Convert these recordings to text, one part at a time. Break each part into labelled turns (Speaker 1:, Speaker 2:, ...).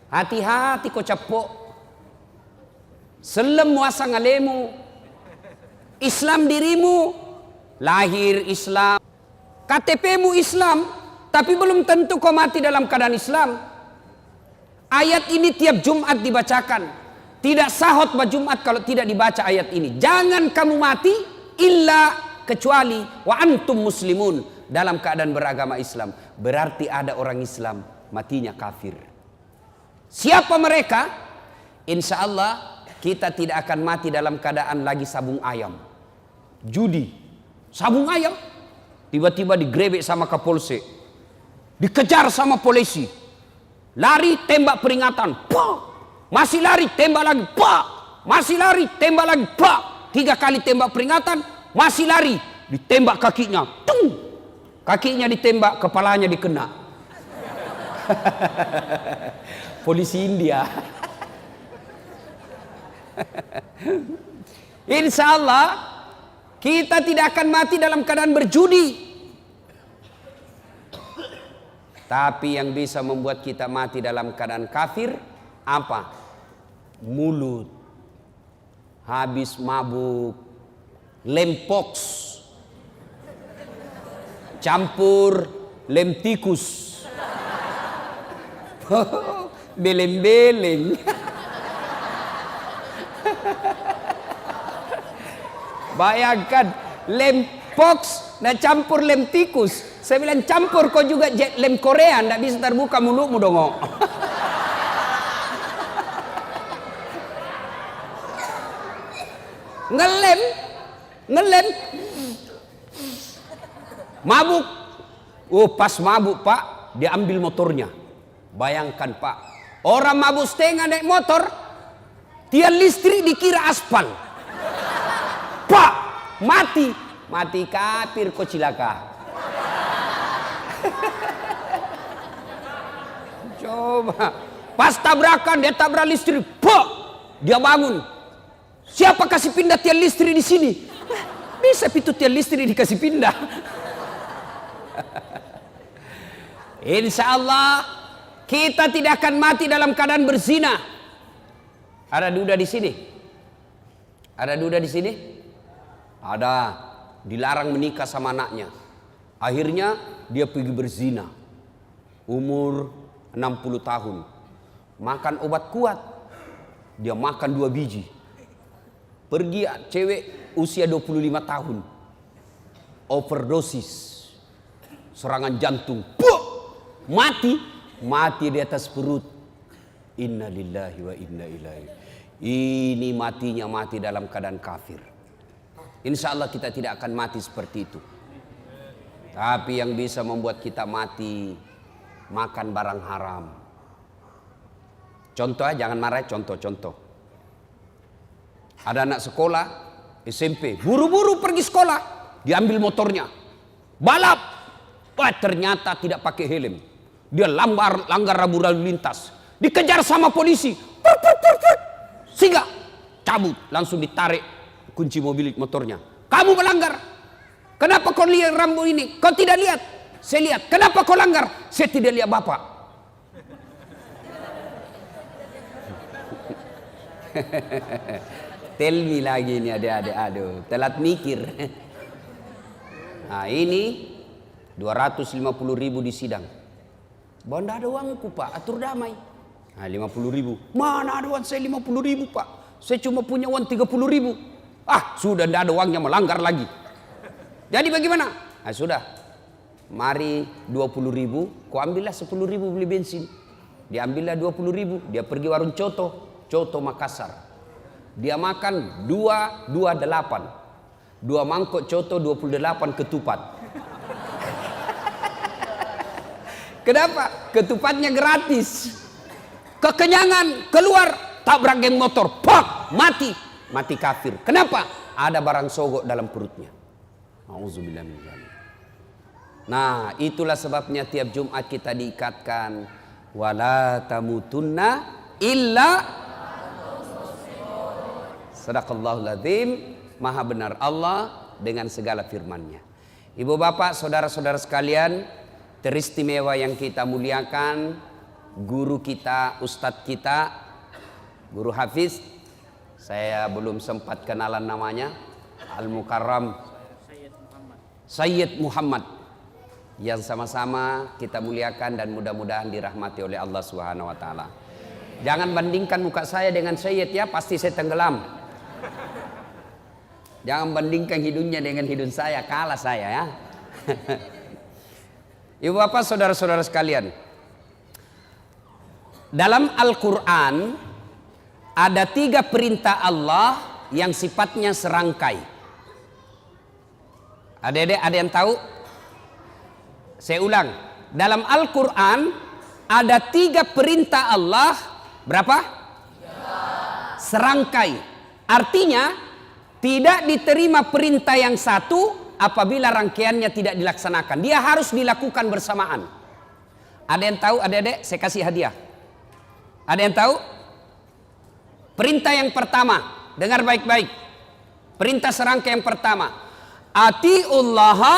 Speaker 1: Hati-hati kau capok. Selem muasa ngalemu. Islam dirimu, lahir Islam. KTP-mu Islam, tapi belum tentu kau mati dalam keadaan Islam. Ayat ini tiap Jumat dibacakan. Tidak sah khutbah Jumat kalau tidak dibaca ayat ini. Jangan kamu mati illa kecuali wa antum muslimun, dalam keadaan beragama Islam. Berarti ada orang Islam matinya kafir. Siapa mereka? Insya Allah kita tidak akan mati dalam keadaan lagi sabung ayam, judi, sabung ayam. Tiba-tiba digrebek sama Kapolsek, dikejar sama polisi, lari tembak peringatan, pak, masih lari tembak lagi, pak, masih lari tembak lagi, pak, 3 kali tembak peringatan, masih lari, ditembak kakinya, tung, kakinya ditembak, kepalanya dikena. Polisi India. Insya Allah kita tidak akan mati dalam keadaan berjudi. Tapi yang bisa membuat kita mati dalam keadaan kafir apa? Mulut. Habis mabuk, lempox, campur lem tikus, beleng-beleng. Bayangkan lempox dan campur lem tikus. Saya bilang campur kau juga lem Korea, ndak bisa terbuka mulutmu dong. Ngelem, mabuk. Oh pas mabuk pak, dia ambil motornya. Bayangkan pak, orang mabuk setengah naik motor, tiang listrik dikira aspal. Pak, mati kafir kau cilaka. Coba, pas tabrakan dia tabrak listrik, pak, dia bangun. Siapa kasih pindah tiang listrik di sini? Bisa pintu tiang listrik dikasih pindah. Insya Allah kita tidak akan mati dalam keadaan berzina. Ada duda di sini? Ada duda di sini? Ada, dilarang menikah sama anaknya. Akhirnya dia pergi berzina. Umur 60 tahun. Makan obat kuat. Dia makan 2 biji. Pergi cewek usia 25 tahun. Overdosis. Serangan jantung. Puh! Mati di atas perut. Inna lillahi wa inna ilaihi. Ini matinya mati dalam keadaan kafir. Insya Allah kita tidak akan mati seperti itu. Tapi yang bisa membuat kita mati, makan barang haram. Contoh ya, jangan marah, contoh. Ada anak sekolah SMP, buru-buru pergi sekolah, diambil motornya, balap. Wah ternyata tidak pakai helm. Dia langgar rambu lalu lintas, dikejar sama polisi. Sehingga cabut, langsung ditarik kunci motornya. Kamu melanggar. Kenapa kau lihat rambu ini? Kau tidak lihat? Saya lihat. Kenapa kau langgar? Saya tidak lihat bapak. Tell me lagi ini adik-adik. Aduh, telat mikir. Nah ini 250.000 di sidang. Bahwa tidak ada uangku pak, atur damai. Nah 50.000. Mana ada uang saya 50.000 pak? Saya cuma punya uang 30.000. Ah sudah tidak ada uangnya, melanggar lagi. Jadi bagaimana? Nah sudah. Mari 20.000, kau ambillah 10.000 beli bensin. Dia ambillah 20.000, dia pergi warung Coto Makassar. Dia makan 2 mangkok Coto 28 ketupat. Kenapa? Ketupatnya gratis. Kekenyangan, keluar, tabrak geng motor, pak, mati kafir. Kenapa? Ada barang sogok dalam perutnya. Auzubillah min dzalik. Nah, itulah sebabnya tiap Jumat kita diikatkan wala tamutunna illa. Sadaqallahul azim. Maha benar Allah dengan segala firman-Nya. Ibu bapak, saudara-saudara sekalian, teristimewa yang kita muliakan, guru kita, ustadz kita, guru Hafiz, saya belum sempat kenalan namanya, Al-Mukarram Sayyid Muhammad, yang sama-sama kita muliakan dan mudah-mudahan dirahmati oleh Allah Subhanahu wa taala. Jangan bandingkan muka saya dengan Sayyid ya, pasti saya tenggelam. Jangan bandingkan hidungnya dengan hidung saya, kalah saya ya. Ibu bapak saudara-saudara sekalian, dalam Al-Quran ada 3 perintah Allah yang sifatnya serangkai. Adik-adik ada yang tahu? Saya ulang, dalam Al-Quran ada 3 perintah Allah, berapa? Serangkai. Artinya tidak diterima perintah yang satu apabila rangkaiannya tidak dilaksanakan. Dia harus dilakukan bersamaan. Ada yang tahu adik-adik? Saya kasih hadiah. Ada yang tahu? Perintah yang pertama, dengar baik-baik. Perintah serangkai yang pertama, atiullaha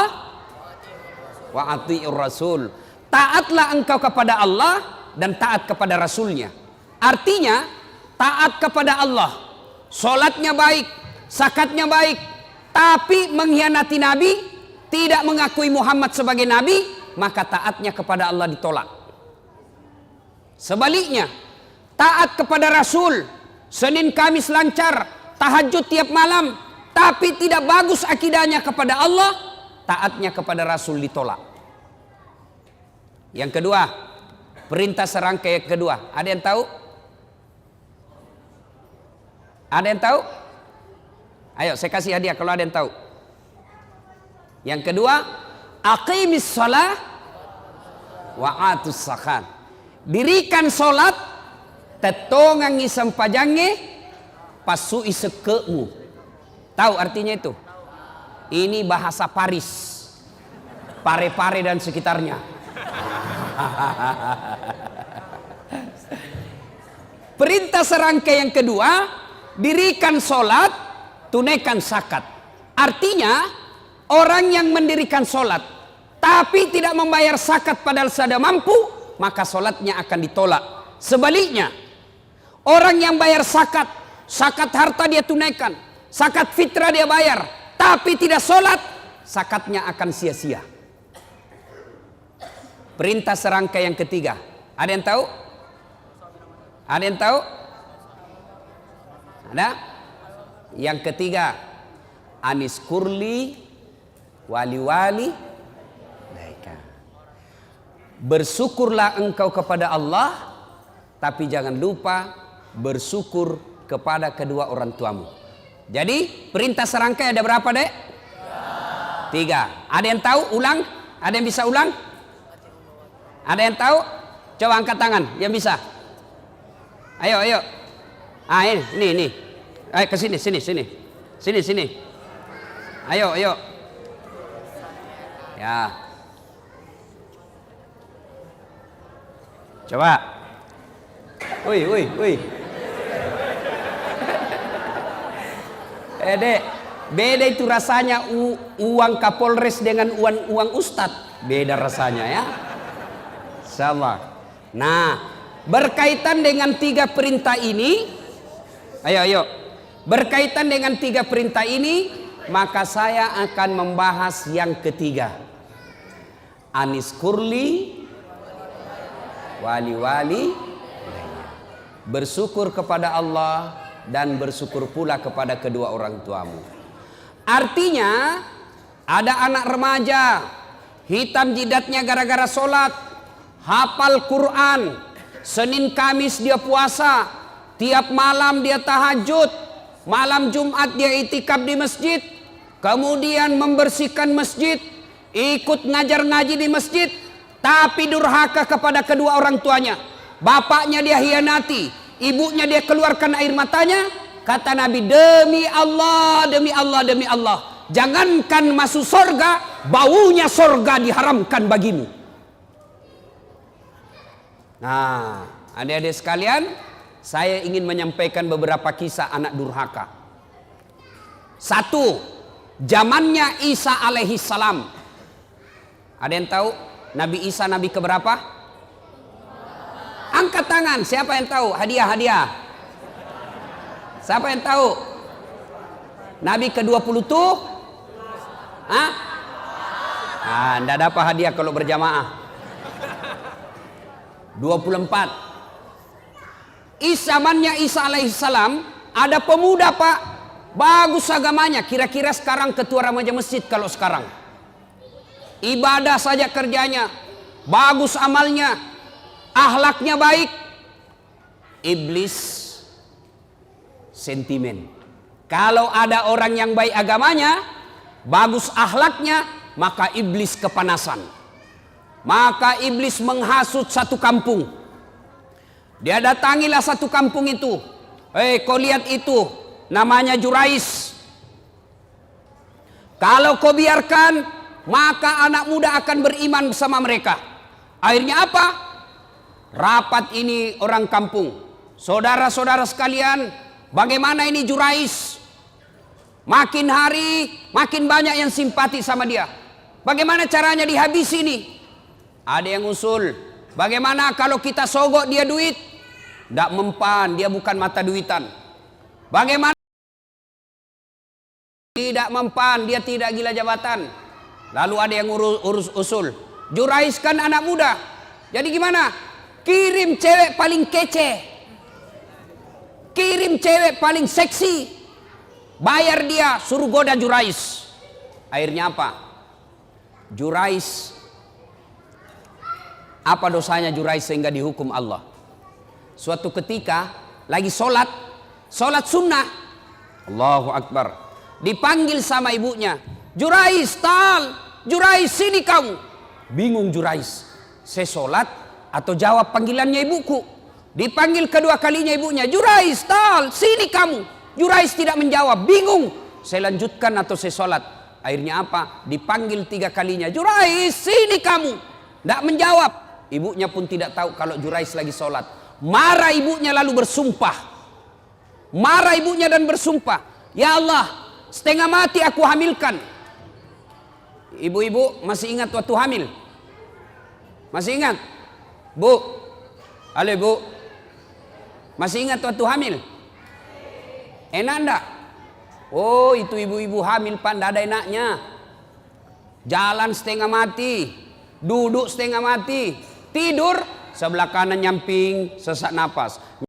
Speaker 1: wa atiur rasul. Taatlah engkau kepada Allah dan taat kepada Rasulnya. Artinya taat kepada Allah, sholatnya baik, zakatnya baik, tapi mengkhianati Nabi, tidak mengakui Muhammad sebagai Nabi, maka taatnya kepada Allah ditolak. Sebaliknya, taat kepada Rasul, Senin Kamis lancar, tahajud tiap malam, tapi tidak bagus akidahnya kepada Allah, taatnya kepada Rasul ditolak. Yang kedua, perintah serangkai yang kedua, ada yang tahu? Ada yang tahu? Ayo saya kasih hadiah kalau ada yang tahu. Yang kedua, aqimis shalah wa atus zakat. Dirikan solat, tetongangi sempajange, pasui sekemu. Tahu artinya itu? Ini bahasa Paris, Pare-Pare dan sekitarnya. Perintah serangkai yang kedua, dirikan solat, tunaikan zakat. Artinya orang yang mendirikan solat tapi tidak membayar zakat padahal sudah mampu, maka solatnya akan ditolak. Sebaliknya, orang yang bayar zakat, zakat harta dia tunaikan, zakat fitrah dia bayar, tapi tidak solat, zakatnya akan sia-sia. Perintah serangkai yang ketiga, ada yang tahu? Ada yang tahu? Ada? Yang ketiga, anis kurli wali-wali laika. Bersyukurlah engkau kepada Allah, tapi jangan lupa bersyukur kepada kedua orang tuamu. Jadi perintah serangkai ada berapa, Dek? 3. Ada yang tahu? Ulang? Ada yang bisa ulang? Ada yang tahu? Coba angkat tangan yang bisa. Ayo, ayo. Ah, ini. Ayo ke sini. Sini. Ayo. Ya. Coba. Woi. Dek, beda itu rasanya uang Kapolres dengan uang Ustadz. Beda rasanya ya. Insyaallah. Nah, berkaitan dengan 3 perintah ini, ayo. Berkaitan dengan 3 perintah ini, maka saya akan membahas yang ketiga. Anis kurli wali-wali. Bersyukur kepada Allah dan bersyukur pula kepada kedua orang tuamu. Artinya, ada anak remaja, hitam jidatnya gara-gara sholat, hafal Quran, Senin Kamis dia puasa, tiap malam dia tahajud, malam Jumat dia itikaf di masjid, kemudian membersihkan masjid, ikut ngajar ngaji di masjid, tapi durhaka kepada kedua orang tuanya. Bapaknya dia hianati, ibunya dia keluarkan air matanya. Kata Nabi, demi Allah, jangankan masuk sorga, baunya sorga diharamkan bagimu. Nah, adik-adik sekalian, saya ingin menyampaikan beberapa kisah anak durhaka. 1, zamannya Isa alaihi salam. Ada yang tahu Nabi Isa nabi keberapa? Angkat tangan, siapa yang tahu? Hadiah. Siapa yang tahu? Nabi ke-20 tuh? Hah? Nggak dapat hadiah kalau berjamaah. 24. Zamannya Isa alaihissalam ada pemuda pak, bagus agamanya. Kira-kira sekarang ketua remaja masjid kalau sekarang. Ibadah saja kerjanya, bagus amalnya, akhlaknya baik. Iblis sentimen. Kalau ada orang yang baik agamanya, bagus akhlaknya, maka iblis kepanasan. Maka iblis menghasut satu kampung. Dia datangilah satu kampung itu. Kau lihat itu, namanya Jurais. Kalau kau biarkan, maka anak muda akan beriman bersama mereka. Akhirnya apa? Rapat ini orang kampung. Saudara-saudara sekalian, bagaimana ini Jurais? Makin hari, makin banyak yang simpati sama dia. Bagaimana caranya dihabisi ini? Ada yang usul, bagaimana kalau kita sogok dia duit? Tidak mempan, dia bukan mata duitan. Bagaimana? Tidak mempan, dia tidak gila jabatan. Lalu ada yang urus usul, Jurais kan anak muda. Jadi gimana? Kirim cewek paling kece, kirim cewek paling seksi, bayar dia, suruh goda Jurais. Akhirnya apa? Jurais, apa dosanya Jurais sehingga dihukum Allah? Suatu ketika lagi sholat sunnah, Allahu Akbar, dipanggil sama ibunya, Jurais, Jurais sini kamu. Bingung Jurais, saya sholat atau jawab panggilannya ibuku. Dipanggil kedua kalinya ibunya, Jurais, sini kamu. Jurais tidak menjawab, bingung, saya lanjutkan atau saya sholat. Akhirnya apa? Dipanggil 3 kalinya, Jurais, sini kamu. Tidak menjawab. Ibunya pun tidak tahu kalau Jurais lagi sholat. Marah ibunya lalu bersumpah. Marah ibunya dan bersumpah, ya Allah, setengah mati aku hamilkan. Ibu-ibu masih ingat waktu hamil? Masih ingat? Bu, halo bu, masih ingat waktu hamil? Enak enggak? Oh, itu ibu-ibu hamil pak, enggak ada enaknya. Jalan setengah mati, duduk setengah mati, tidur sebelah kanan nyamping, sesak napas.